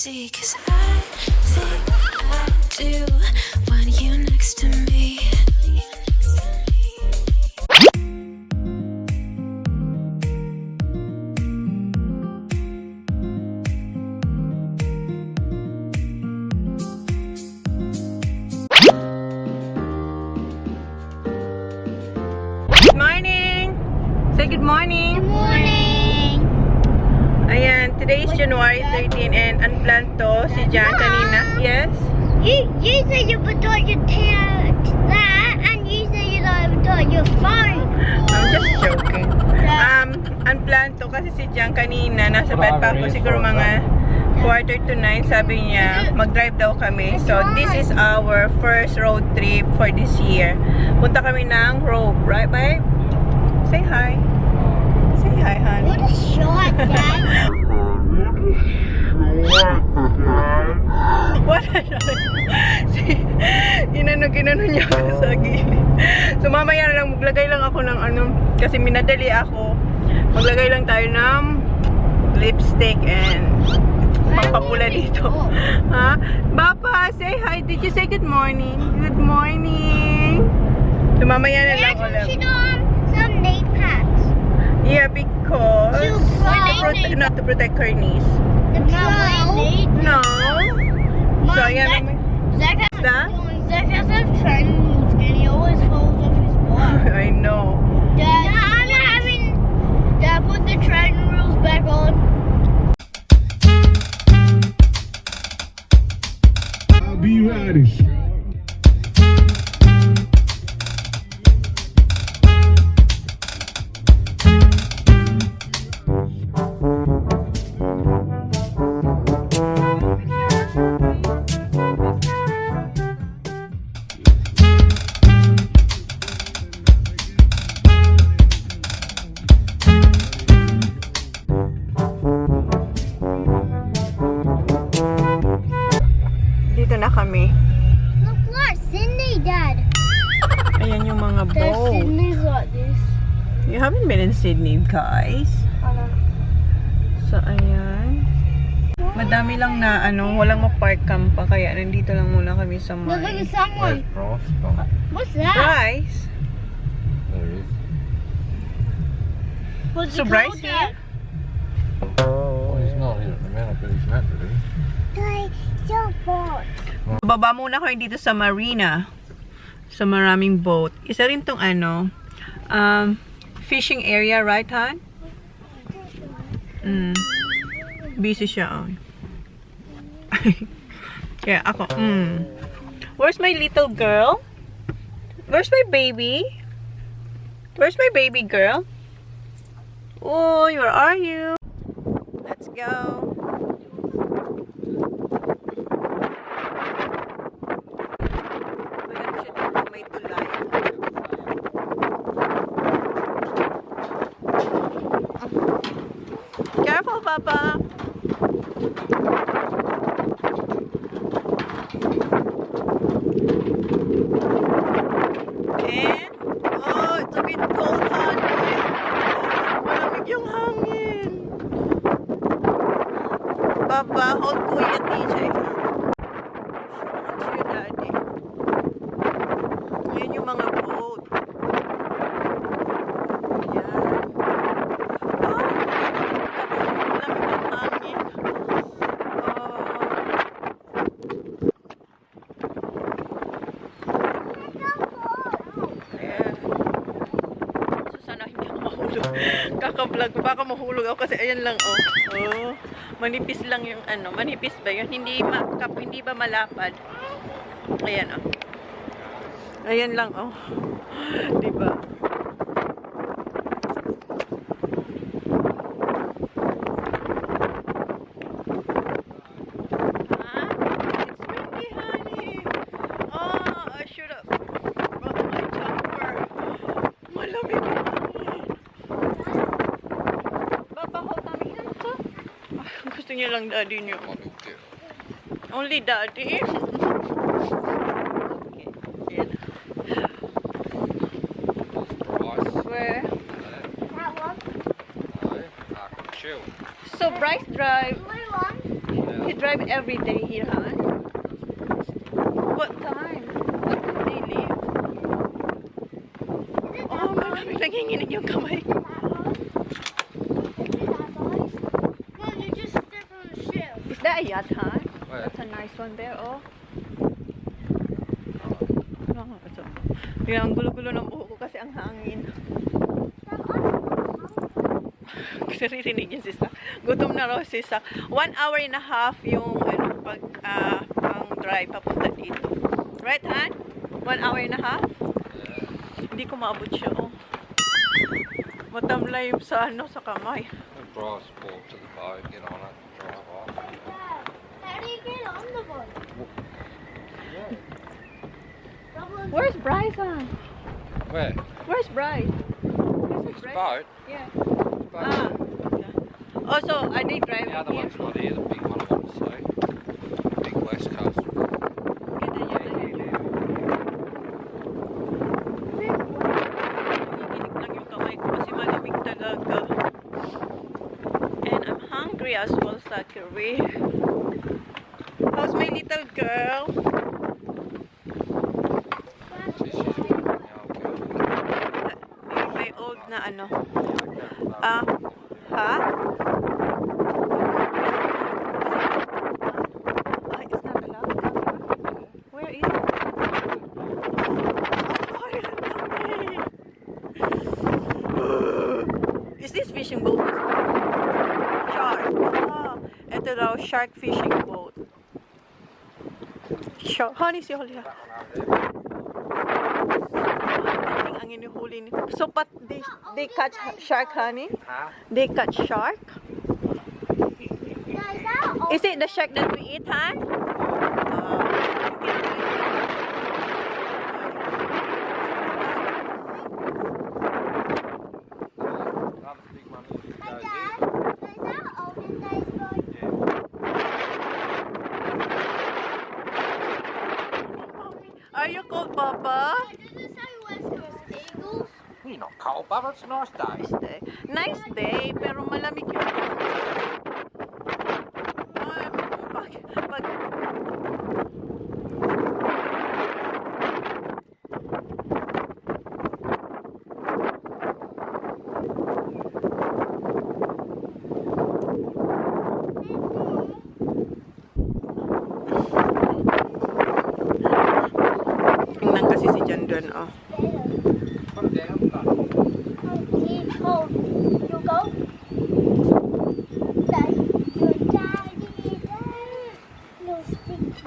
see, 'cause I think I do want you next to me. Good morning! Say good morning! Good morning! Ayan, today is January 13 and unplanned to si Jan kanina. Yes? You said you put on your tail that, and you said you don't put on your phone. I'm just joking. Unplanned to kasi si Jan kanina nasa bed pa ako siguro mga 8:45, sabi niya mag-drive daw kami. So this is our first road trip for this year. Punta kami ng Rope, right babe? Say hi. Say hi, honey. What a shot, Dad! What a shot! Inano niya ako sa gilid. So mamaya na lang, maglagay lang ako ng ano, kasi minadali ako. Maglagay lang tayo ng lipstick and pangpapula dito. Ha? Papa, say hi. Did you say good morning? Good morning. So mamaya na lang ulit. She done some nail packs. Yeah, because not to protect her knees. The No. So ayan. Zach That? has a training moves and he always falls off his block. I know. Dad, I'm having Dad put the training rules back on. I'll be ready. Dito na kami. Look, what? Sydney, Dad. Ayan yung mga There's boat. Sydney's like this. You haven't been in Sydney, guys. So, ayan. Madami lang na, ano, walang ma-park camp pa. Kaya, nandito lang muna kami sa Look at may someone. What's that? Bryce. There is. What's So, it Bryce called, here? Dad? Oh, he's not here at the minute, but he's meant to be. So bored. Baba muna kami dito sa marina. Sa maraming boat. Isa rin tong ano, fishing area, right, Han? Busy siya, oh. Kaya ako, Where's my little girl? Where's my baby? Where's my baby girl? Oh, where are you? Let's go. Ayan siya dito, may tulay. Careful, Papa. And, oh, it's a bit cold, honey. Malamig yung hangin. Papa, hold Kuya TJ. What's your daddy? Ayan yung mga boat. Ayan. Oh, malamig ang hangin. Ayan. So, sana hindi ako mahulog. Kaka-vlog. Baka mahulog ako kasi ayan lang, oh. Oh. Manipis lang yung ano. Manipis ba yun? Hindi ba malapad? Ayan, oh. Ayan lang, oh. Diba? Gusto niya lang daddy niyo. Only daddy. Okay. Yan. Where? That one. I can chill. So Bryce drive. Blue one. Yeah. He drive every day here, huh? What time? What time they leave? Oh, malamig nanginginig yung kamay ko. No, you just step on the shell. Is that a yacht, huh? Where? That's a nice one there, oh. Kaya ang gulo-gulo ng buho ko kasi ang hangin. Naririnig yun si Sak. Gutom na raw si Sak. 1 hour and a half yung ang drive papunta dito. Right, Han? 1 hour and a half? Hindi ko maabot siya, oh. Matamlay yung sa kamay. Drive sport to the boat, get on it, drive off. How do you get on the boat? Where's Bryce, Han? Where? Where's Bryce? This boat? Yeah. Boat. Ah. Also, are they driving The other here? one's not here, the big one I want to see. Big West Coast. Nanginginig lang yung kamay ko kasi malamig talaga. And I'm hungry as well, Zachary. How's my little girl? My old na ano. Ha? It's not allowed. Where is it? Is this fishing boat? Shark. Ah, ito daw, shark fishing boat. Shark. Honey, si Holly. Ang inuhuli nito. So, but they catch shark, honey? Huh? They catch shark? Guys, that Is it the shark that we eat, huh? Another big one that goes Dad, in. is that open days boat? Are you cold, Papa? Does it say West Coast Eagles? You're not cold, Bubba, it's a nice day. Nice day, pero malamig yun. Pag tingnan kasi si Jan doon, oh. Put it down. Oh, you go? Daddy, your daddy, no stinky.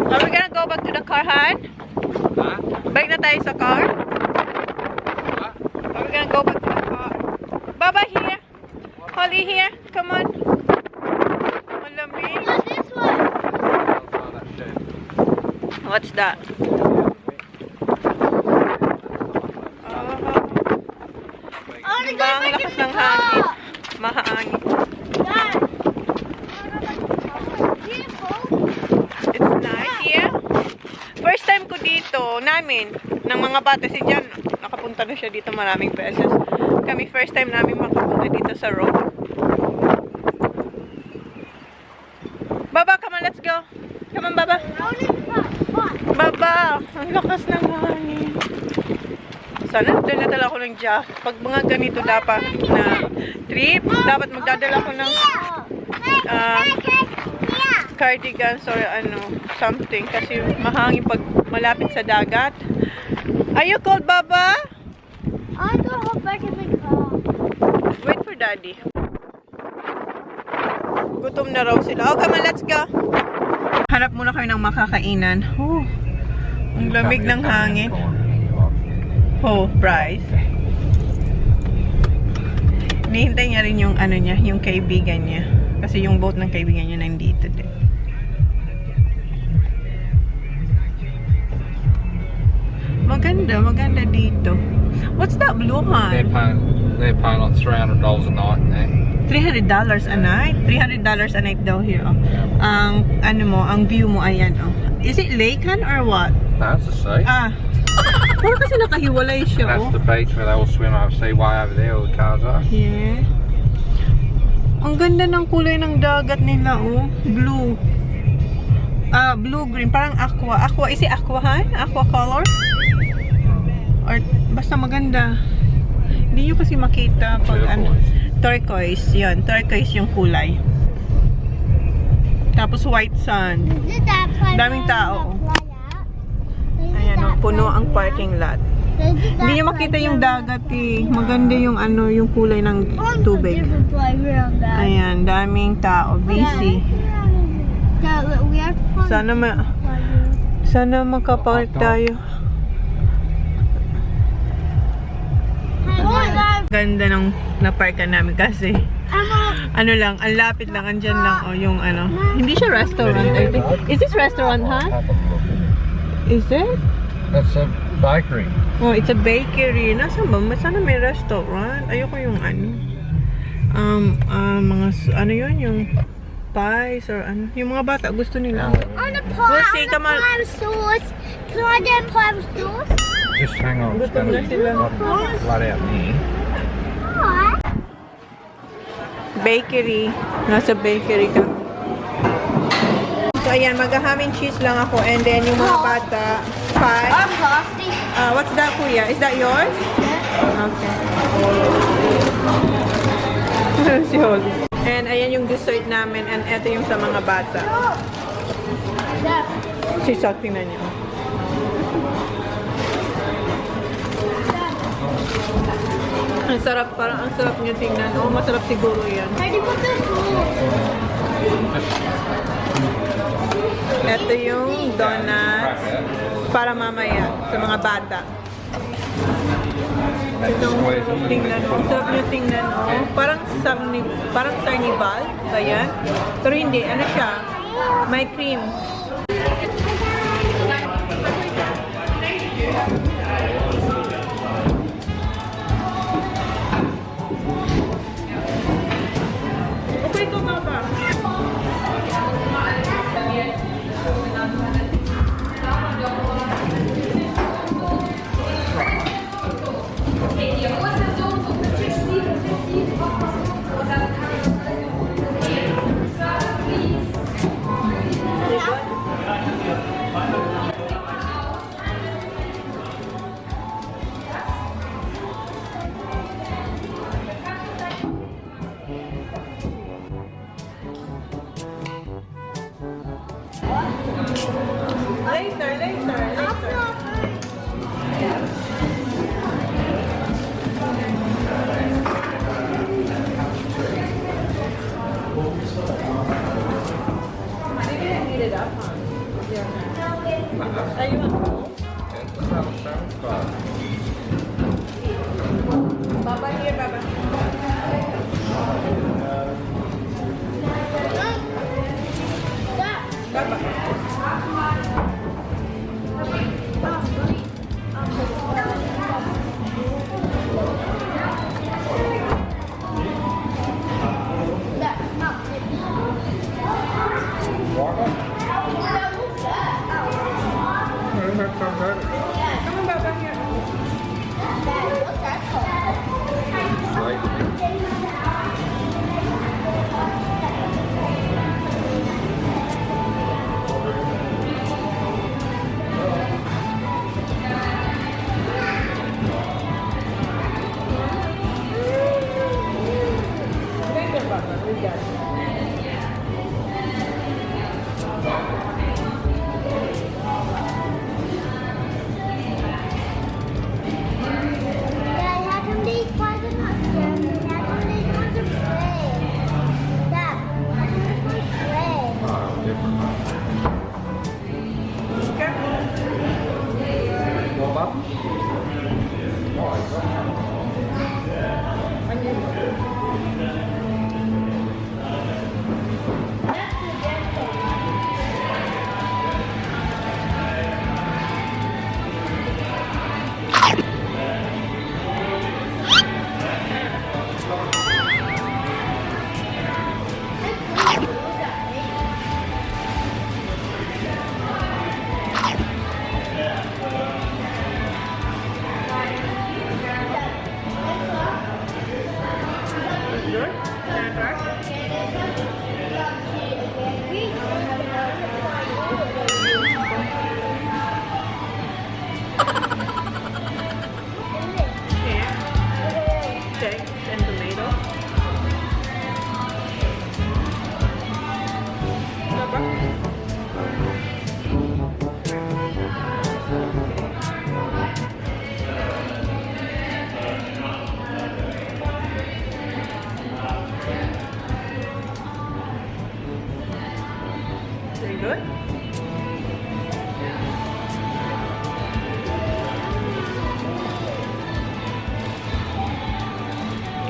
Are we gonna go back to the car, Han? Huh? Balik na tayo sa car? What? Are we gonna go back to the car? Baba here. Holly here. Come on. Malamig. What's this one? Oh, that shed. What's that? Oh, the Diba ang guy lakas ng hangin? Mahangin. Dad. Beautiful. It's nice here. First time ko dito, namin, ng mga bata si Jan, nakapunta na siya dito maraming beses. Kami first time namin makapunta dito sa road. Baba, come on, let's go. Come on, Baba. Baba, ang lakas ng hangin. Sana dala ko ng jacket. Pag mga ganito dapat na trip, dapat magdadala ko ng cardigans or ano, something. Kasi mahangin pag malapit sa dagat. Are you cold, Baba? I don't hop back in the car. Wait for Daddy. Gutom na raw sila. Oh, come on, let's go. Hanap muna kami ng makakainan. Oh, ang lamig ng hangin. Oh, Bryce. Hinihintay niya rin yung ano niya, yung kaibigan niya. Kasi yung boat ng kaibigan niya nandito din. Maganda, maganda dito. What's that blue They're one? paying like $300 a night there. $300 a night? $300 a night daw here, oh. Ang, ano mo, ang view mo, ayan, oh. Is it lake, Han, or what? No, it's the sea. Ah. Puro kasi nakahiwalay siya, That's oh. the beach where they all swim over, see way over there, all the cars are. Yeah. Ang ganda ng kulay ng dagat nila, oh. Blue. Blue-green. Parang aqua. Aqua. Is it aqua, ha? Aqua color? Or basta maganda. Hindi nyo kasi makita pag ano. Turquoise. Yun. Turquoise yung kulay. Tapos white sand. Daming tao. Ayan, oh, puno ang parking lot. Hindi nyo makita yung dagat eh. Maganda yung ano, yung kulay ng tubig. Ayan, daming tao. Busy. Sana makapark tayo. Ganda ng naparkan namin kasi ano lang, ang lapit lang, andyan lang o yung ano. Hindi siya restaurant, I think. Is this restaurant, ha? Is it? That's a bakery. Oh, it's a bakery. Nasaan ba? Sana may restaurant. Ayoko yung ano. Mga, ano yun? Yung pies or ano. Yung mga bata, gusto nila. We'll see, come on. Can I get pie with sauce? Just hang on. Gutom na sila. Flat out me. Bakery. Nasa bakery ka. So, ayan, mag-ham and cheese lang ako. And then, yung mga bata, pie. What's that, kuya? Is that yours? Okay. Si Holly. And ayan yung dessert namin. And eto yung sa mga bata. Si Sok, tingnan niyo. Ang sarap, parang ang sarap niyo tingnan. Oh, masarap siguro yan. Ito yung donuts para mamaya sa mga bata. Itong tingnan mo. Sarap nyo tingnan mo. Parang sarnibal. Ayan. Pero hindi. Ano siya? May cream. Okay ko nga ba? Later. Baba here, Baba. Come on, Baba, here.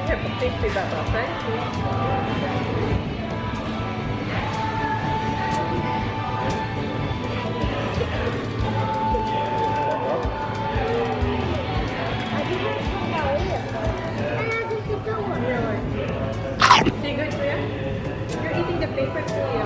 type of pastry that offer. Say good, Kuya? You're eating the paper, Kuya.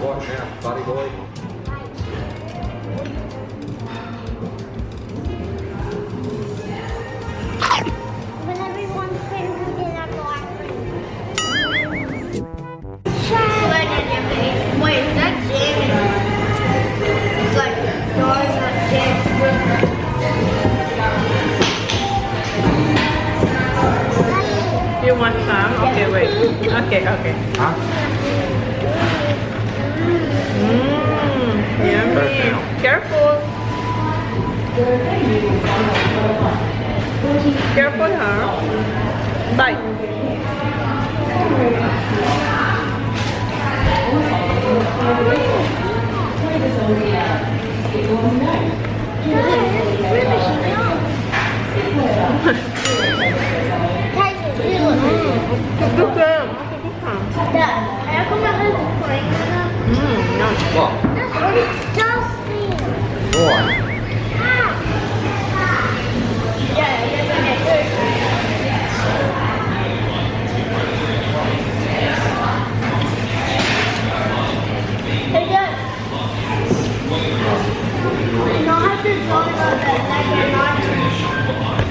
What now, buddy boy? When everyone's finished with their black Wait, that's jam. It's like doors not jam. You want some? Okay, wait. Okay. Huh? Yummy. Careful. Careful, huh? Bye. Good girl. What? Why?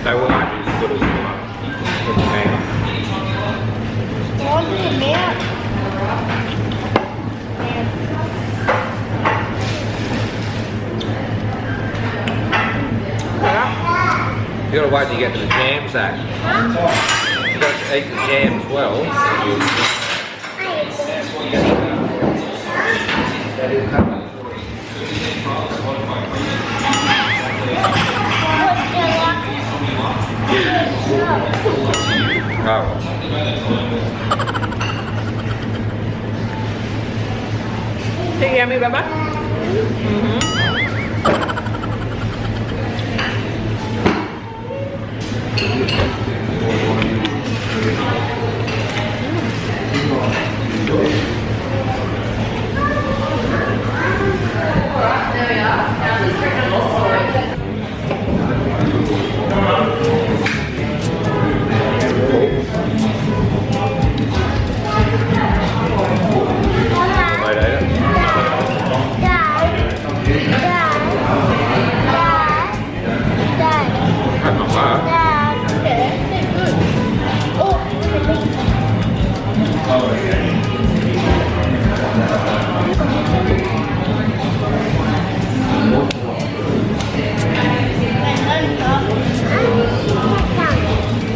They won't be as good as the container. You gotta wait till you get to the jam sack. You gotta eat the jam as well. Oh. Say yummy, Baba?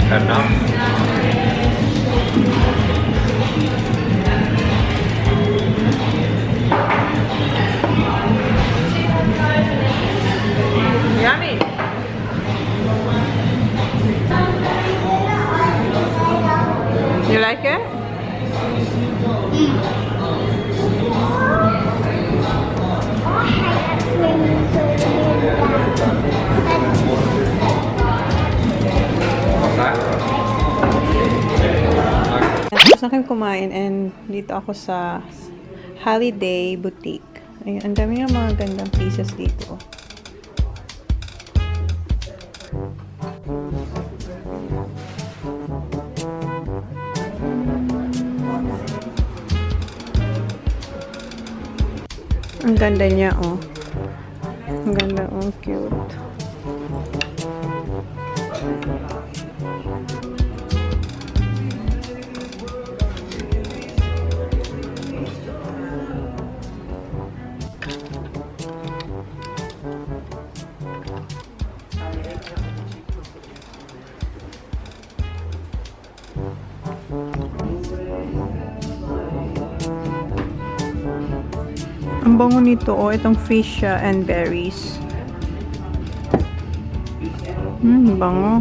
Enough. Yummy. You like it? Tapos na kayong kumain and dito ako sa Holiday Boutique. Ayun, ang dami ng mga gandang pieces dito. Ang ganda niya, oh. Ang ganda, oh. Cute. Ang bango nito, oh. Itong fish and berries. Bango.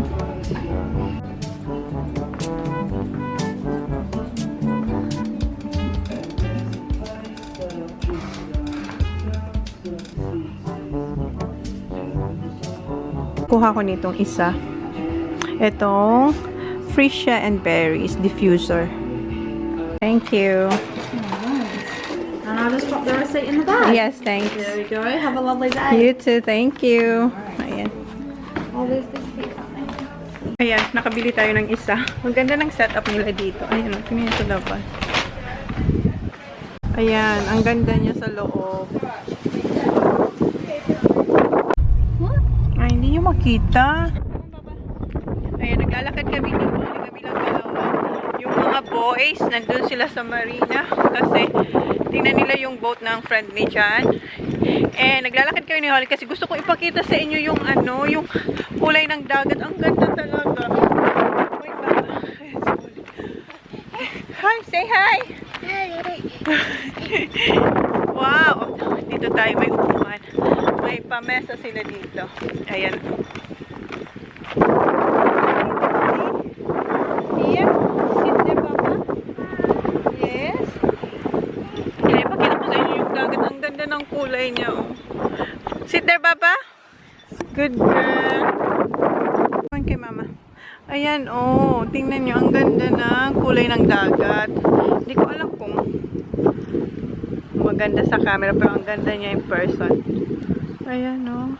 Kuha ko nitong isa. Itong freesia and berries diffuser. Thank you. And I'll just pop the receipt in the bag. Yes, thanks. There we go. Have a lovely day. You too. Thank you. Ayan. Oh, there's this here. Ayan, nakabili tayo ng isa. Ang ganda ng setup nila dito. Ayan, tingnan ito dapat. Ayan, ang ganda niya sa loob. Ay, hindi nyo makita. Ayan, naglalakad kami dito. Kami lang dalawa. Yung mga boys, nandun sila sa marina. Kasi, tingnan nila yung boat ng friend ni Jan. Eh, naglalakad kami ni Holly kasi gusto ko ipakita sa inyo yung ano, yung kulay ng dagat. Ang ganda talaga. Oh my God. Hi, say hi! Wow! Dito tayo may upuan. May pamesa sila dito. Ayan. Here? Sit there, Papa? Yes? Kaya ipakita ko sa inyo yung dagat. Ang ganda ng kulay niya, oh. Sit there, Papa? Good girl. Ayan kay Mama. Ayan, oh. Tingnan nyo. Ang ganda ng kulay ng dagat. Hindi ko alam kung maganda sa camera, pero ang ganda niya in person. Ayan, oh.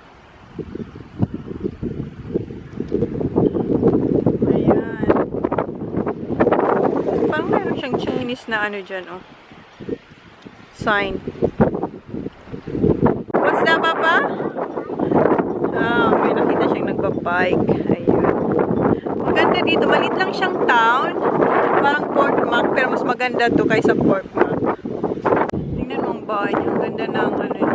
Ayan. Parang meron siyang Chinese na ano dyan, oh. Sign. What's that, Papa? Ah, may nakita siyang nagbabike. Ayan. Maganda dito. Malit lang siyang town. Parang Port Mac, pero mas maganda to kaysa Port Mac. Tingnan mo ang bahay niya. Ang ganda ng ano niya.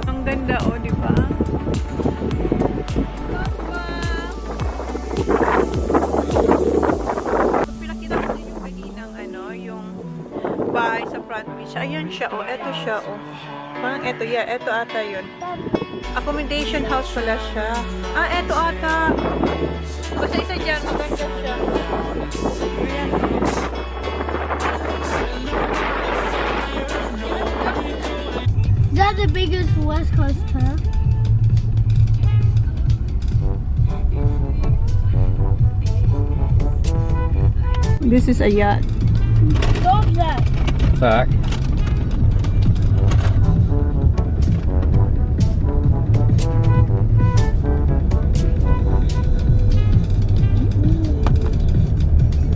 Ang ganda, oh, di ba? Pinakita ko din yung kaninang ano, yung bahay sa front beach. Ayan siya, oh. Eto siya, oh. Parang eto, yeah. Eto ata yun. Accommodation house pala siya. Ah, eto ata. Basta isa dyan, maganda siya. Ayan. Is that the biggest West Coast turf? This is a yacht. Stop that. Tack.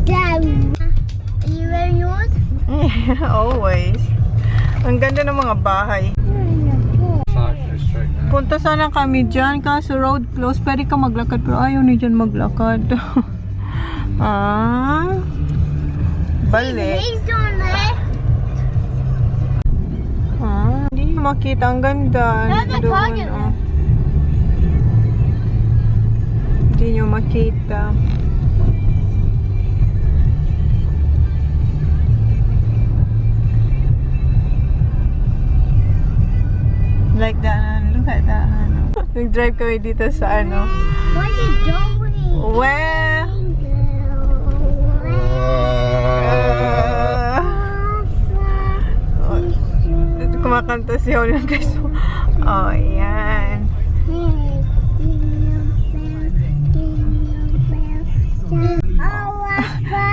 Damn. Are you wearing yours? Yeah, always. Ang ganda ng mga bahay. Punta sana kami dyan, kaso road close. Pwede ka maglakad, pero ayaw ni dyan maglakad. Ah, balik. He's on there. Ah, hindi nyo makita. Ang ganda. There's a Doon, target. oh. Hindi nyo makita. Like that. Look at that. Nag-drive kami dito sa ano. What are you doing? Well, kumakanta si Holly ng guys. Oh, yan.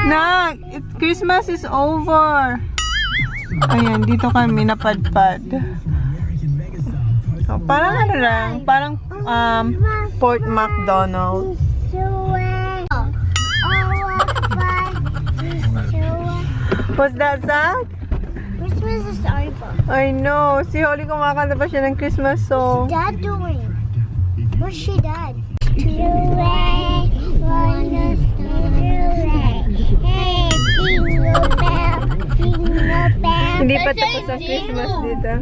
Na, Christmas is over. Ayan, dito kami napadpad. So, parang ano lang, parang Port McDonald. What's that, Zach? Christmas is over. I know. Si Holly kumakanta pa siya ng Christmas song. What's Dad doing? Where's she, Dad? Hindi pa tapos ang Christmas dito.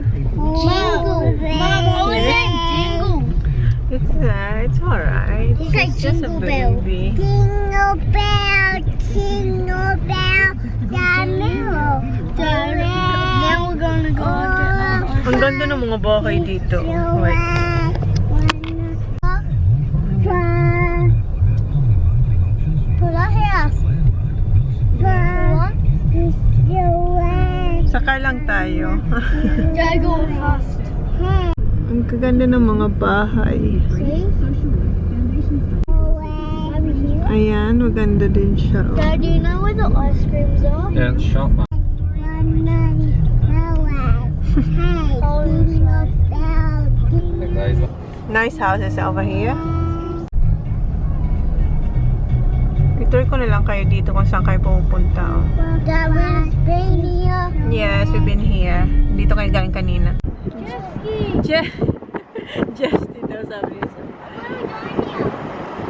It's alright. It's just a baby. Jingle bell, jingle bell, now we're gonna go Ang ganda ng mga bahay dito. Wait. Sakay lang tayo. Ang kaganda ng mga bahay. Ayan, maganda din siya. Oh. Dad, do you know where the ice creams are? Yeah, it's shop. Nice houses over here. I-tour ko na lang kayo dito kung saan kayo pupunta. Oh. Dad, we've been here. Yes, we've been here. Dito kayo galing kanina. Justy daw sabi niya.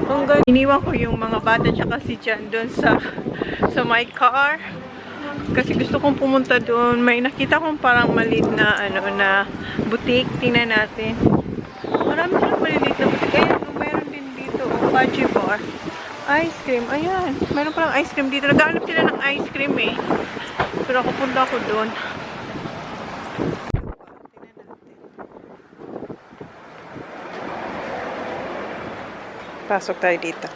Ang ganda. Iniwan ko yung mga bata tsaka si Jan doon sa my car. Kasi gusto kong pumunta doon. May nakita kong parang maliit na na boutique. Tingnan natin. Marami silang maliit na boutique. Ayan, mayroon din dito. Fudgy bar. Ice cream. Ayan. Mayroon palang ice cream dito. Naghahanap sila ng ice cream eh. Pero ako punta ako doon. Pasok tayo dito.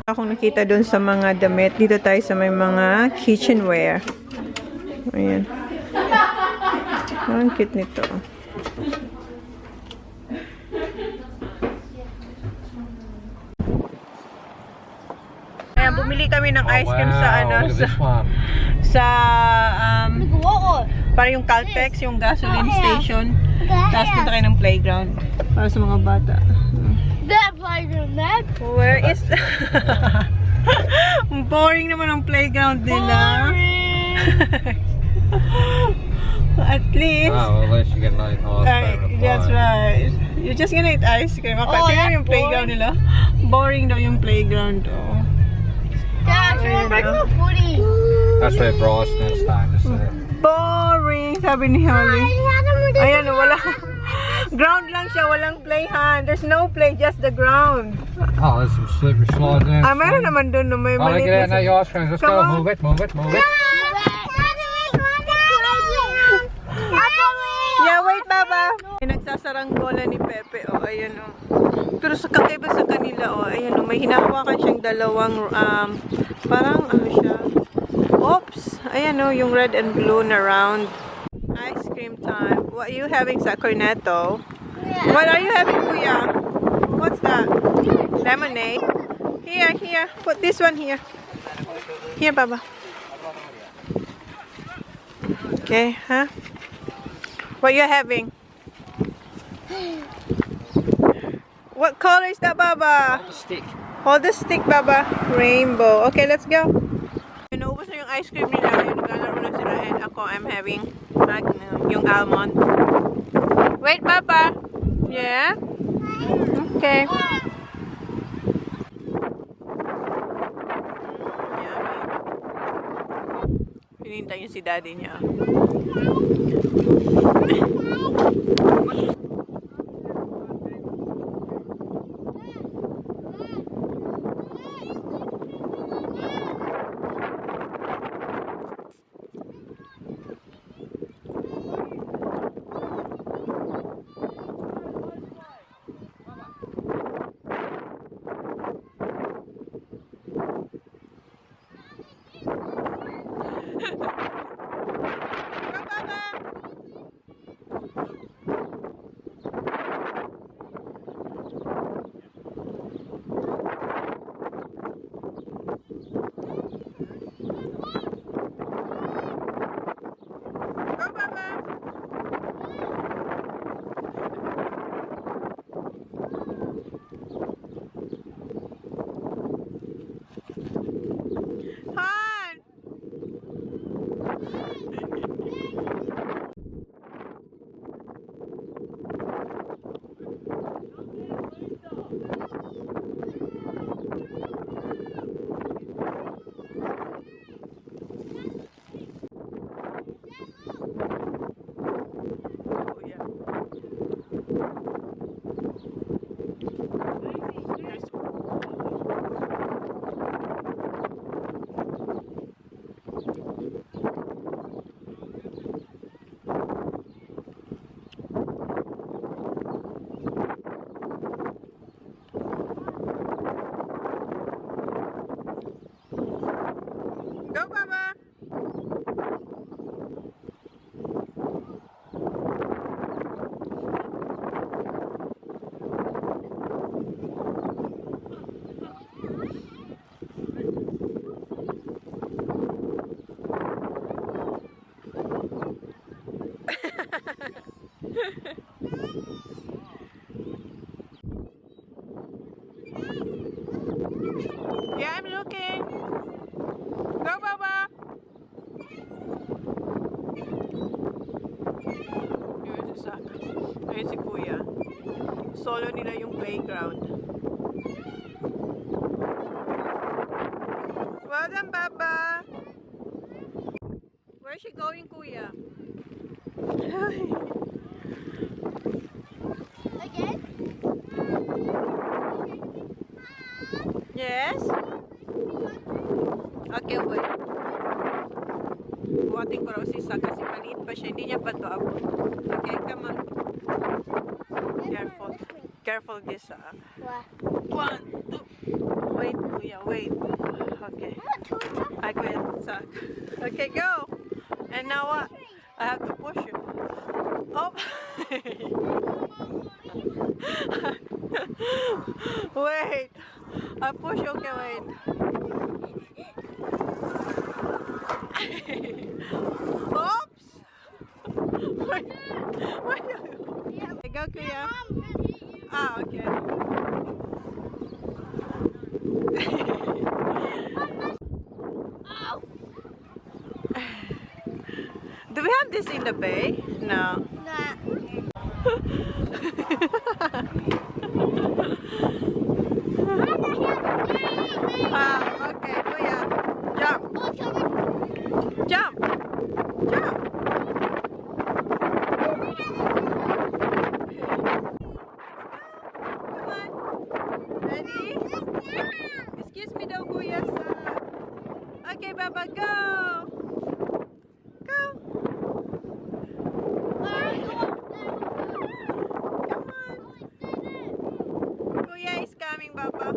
Akong nakita doon sa mga damit. Dito tayo sa may mga kitchenware. Ayan. Ang cute nito. Ayan, bumili kami ng ice cream sa para yung Caltex, yung gasoline station. Tapos punta kayo ng playground para sa mga bata. That playground, Dad. Where is boring naman ang playground nila. At least. Oh, well, at least you get nice That's right. You're just gonna eat ice cream. Tingnan yung playground nila. Boring daw yung playground. Oh. Dad, we're back to footy. That's where Bryson is starting to say. Boring, sabi ni Holly. Ayan, wala. Ground lang siya, walang playhan. There's no play, just the ground. Oh, there's some slippery slides there. Meron naman dun, no, may Oh, maliit get out na now, your ice creams. Let's go. Come on. Move it, move it, move it. Yeah, wait, Baba. May nagsasaranggola ni Pepe. Oh, ayan, oh. Pero sa kakaiba sa kanila, oh, ayan, oh, may hinahawakan siyang dalawang, parang, ano siya. Oops! Ayan, oh, yung red and blue na round. Ice cream time. What are you having sa cornetto? What are you having, Kuya? What's that? Lemonade? Here. Put this one here. Here, Baba. Okay, huh? What are you having? What color is that, Baba? Hold the stick. Hold the stick, Baba. Rainbow. Okay, let's go. Naubos na yung ice cream nila. Ayun, naglalaro na sila. And ako, I'm having yung almond. Wait, Baba. Yeah? Okay. Pinintay niyo si daddy niya. Yeah, I'm looking. Go, Baba. Yun si Sak. Ayun si Kuya. Solo nila yung playground. Well done, Baba. Where's she going, Kuya? Again? Yes? Okay, wait. Buhatin ko raw si Sak kasi maliit pa siya. Hindi niya pa ito abot. Okay, come on. Careful. Careful this. What? 1, 2. Wait, Kuya, wait. Okay. I quit, Sak. Okay, go. And now what? I have to push you. Oh. Wait. I push you. Okay, wait. Oops. Wait. Wait. Okay, go, Kuya. Ah, okay. Do we have this in the bay? No. Nah. Ah, okay, Kuya. Jump. Jump. Jump. Come on. Ready? Excuse me daw, Kuya. Okay, Baba, go. Go. Come on. Kuya is coming, Baba.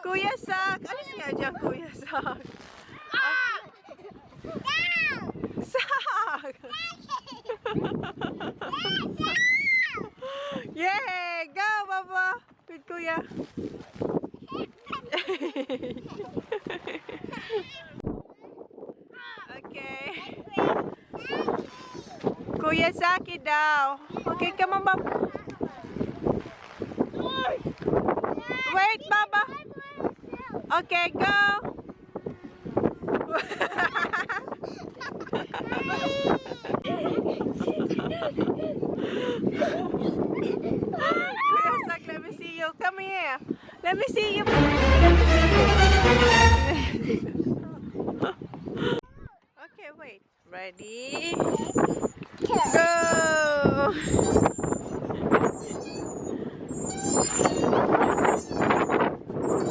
Kuya Sak. Alis nga dyan, Kuya Sak. Sak! Yay! Go, Baba! With Kuya. Okay. Kuya Saki daw. Okay, come on, Baba. Wait, Baba. Okay, go. Kuya Sak, let me see you. Come here. Let me see you. Okay, wait. Ready? Go!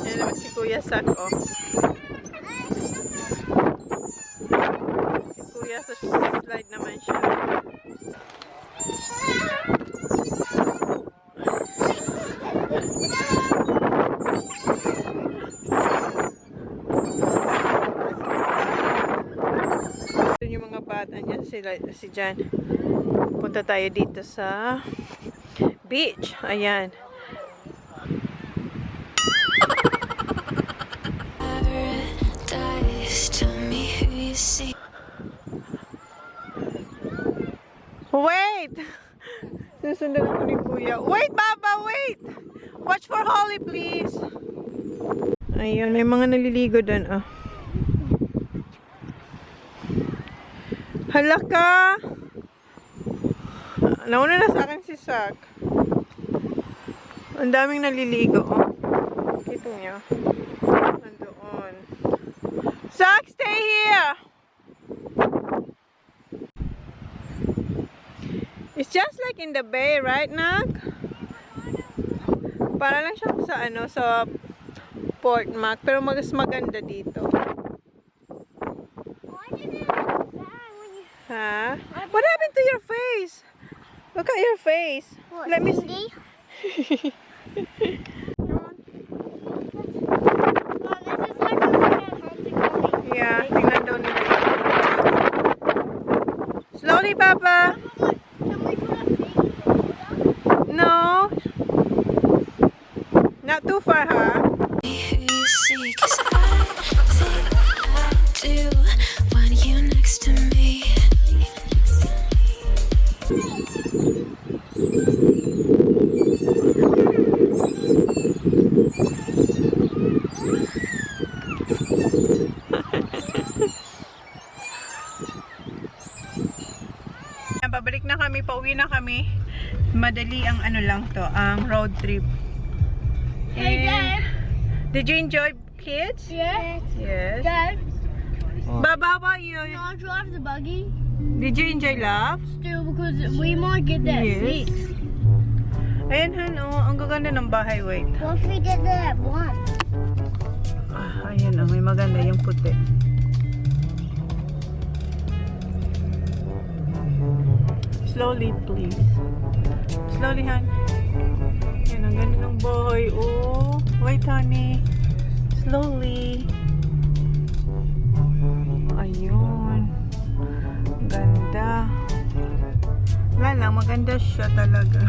Yan naman si Kuya Sak, oh. Si Kuya sa slide naman siya. Ito yung mga bata. Andyan si Jan. Punta tayo dito sa beach. Ayan. Paradise, tell me who you see. Wait! Susundan ako ni Kuya. Wait, Baba! Wait! Watch for Holly, please. Ayun, may mga naliligo doon, oh. Hala ka! Nauna na sa akin si Sak. Ang daming naliligo, oh. Kita niyo. Nandoon. Sak, stay here! It's just like in the bay, right, Nak? Para lang siya sa ano, sa Port Mac, pero mas maganda dito. Huh? What happened to your face? Look at your face. What, Let me Cindy? see. Yeah, tingnan daw nila. Slowly, Papa. No. Not too far, huh? Who you see, 'cause I think I do want you next to me. Pabalik na kami, pauwi na kami. Madali ang ano lang to, ang road trip. And, did you enjoy, kids? Yes. Yes. Dad, Baba, how about you? can I drive the buggy? Did you enjoy, love? Still, because we might get that Yes. fixed. Ayan, Han, oh, ang gaganda ng bahay, wait. What if we get that one? Ayan, oh, may maganda yung puti. Slowly, please. Slowly, Han. Ayan, ang ganda ng bahay, oh. Wait, honey. Slowly. Ayun. Ganda. Wala lang, maganda siya talaga.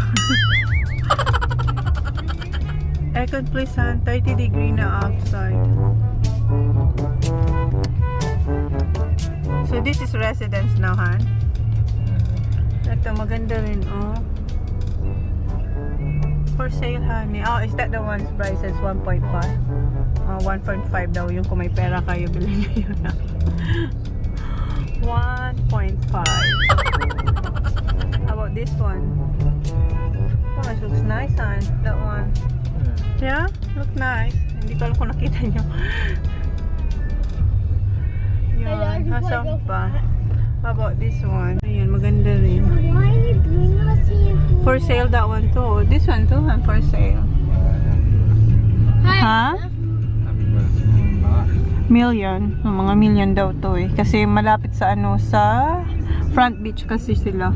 Aircon please, Han. 30 degree na outside. So this is residence now, Han. Ito, maganda rin, oh. For sale, honey. Oh, is that the one's price is 1.5? 1.5 daw yung kung may pera kayo, bilhin nyo yun. 1.5. How about this one? Oh, it looks nice, hon. That one. Yeah? Look nice. Hindi ko alam kung nakita nyo. Yun. Nasaan pa? How about this one? Ayan, maganda rin. Why are you bringing us here For sale, that one too. This one too, huh? For sale. Ha? Million. Mga million daw to eh. Kasi malapit sa ano, sa front beach kasi sila.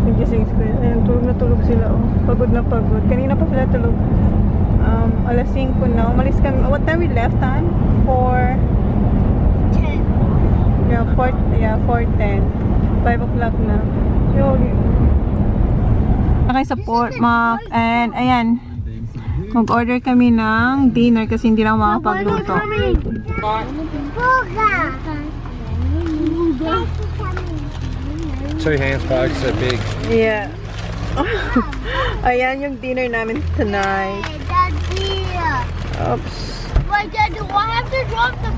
Nagising ko yun. Ayan, tulog na tulog sila. Oh. Pagod na pagod. Kanina pa sila tulog. Alas 5 na. Umalis kami. What time we left, Han? 4... 10. Yeah, 4:10. 5 o'clock na. Okay, support, Mac. And, ayan. Mag-order kami ng dinner kasi hindi na makapagluto. Two hands folks are big. Yeah. Ayan yung dinner namin tonight. Dad's here. Oops. Wait, Dad, do I have to drop the...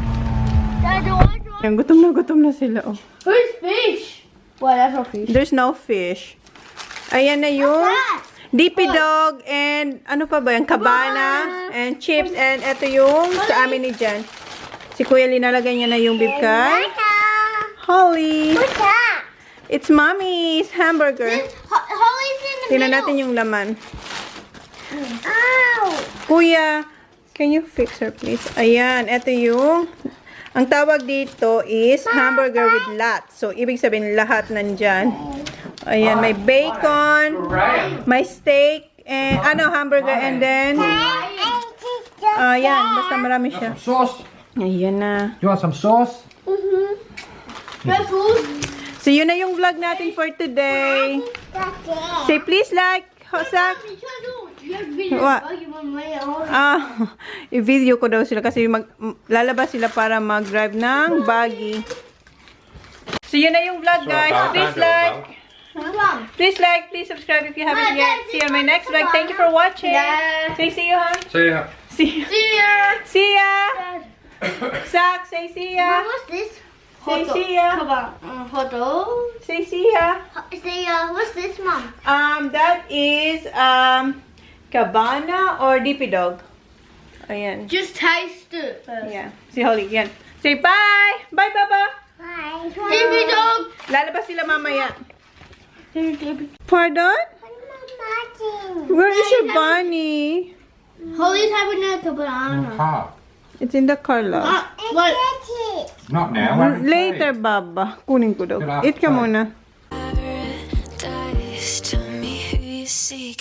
Dad, do I drop... Ayan, gutom na sila. Oh. Where's fish? Well, that's not fish. There's no fish. Ayan na yung dippy dog and ano pa ba yung cabana and chips and ito yung sa amin ni Jan. Si Kuya linalagay niya na yung beef kay Holly. What's that? It's mommy's hamburger. Holly's in the Tingnan middle. natin yung laman. Ow! Kuya, can you fix her please? Ayan, ito yung ang tawag dito is hamburger with lots. So, ibig sabihin lahat nandyan. Ayan, may bacon, may steak, and ano, hamburger, and then, ayan, basta marami siya. Sauce. Ayan na. You want some sauce? That's food. So, yun na yung vlog natin for today. Say please like, Hosak. What? I-video ko daw sila kasi lalabas sila para mag-drive ng buggy. So, yun na yung vlog, guys. Please like, please subscribe if you haven't yet. See you on my next vlog. Thank you for watching. Say see you, huh? See ya. See ya. See ya. See ya. Sak, say see ya. What's this? Say see ya. Photo. Say see ya. Say what's this, Mom? That is, cabana or dippy dog. Ayan. Just taste it. Yeah. Si Holly, yan. Say bye. Bye, Papa. Bye. Baby dog. Lalabas sila mamaya. Pardon? Martin. Where is your bunny? Holly's having a banana. Half. It's in the car, love. What? Not now. I haven't Later, played. Baba. Kunin ko daw. Good Eat ka afternoon. muna. Paradise, tell me who you seek.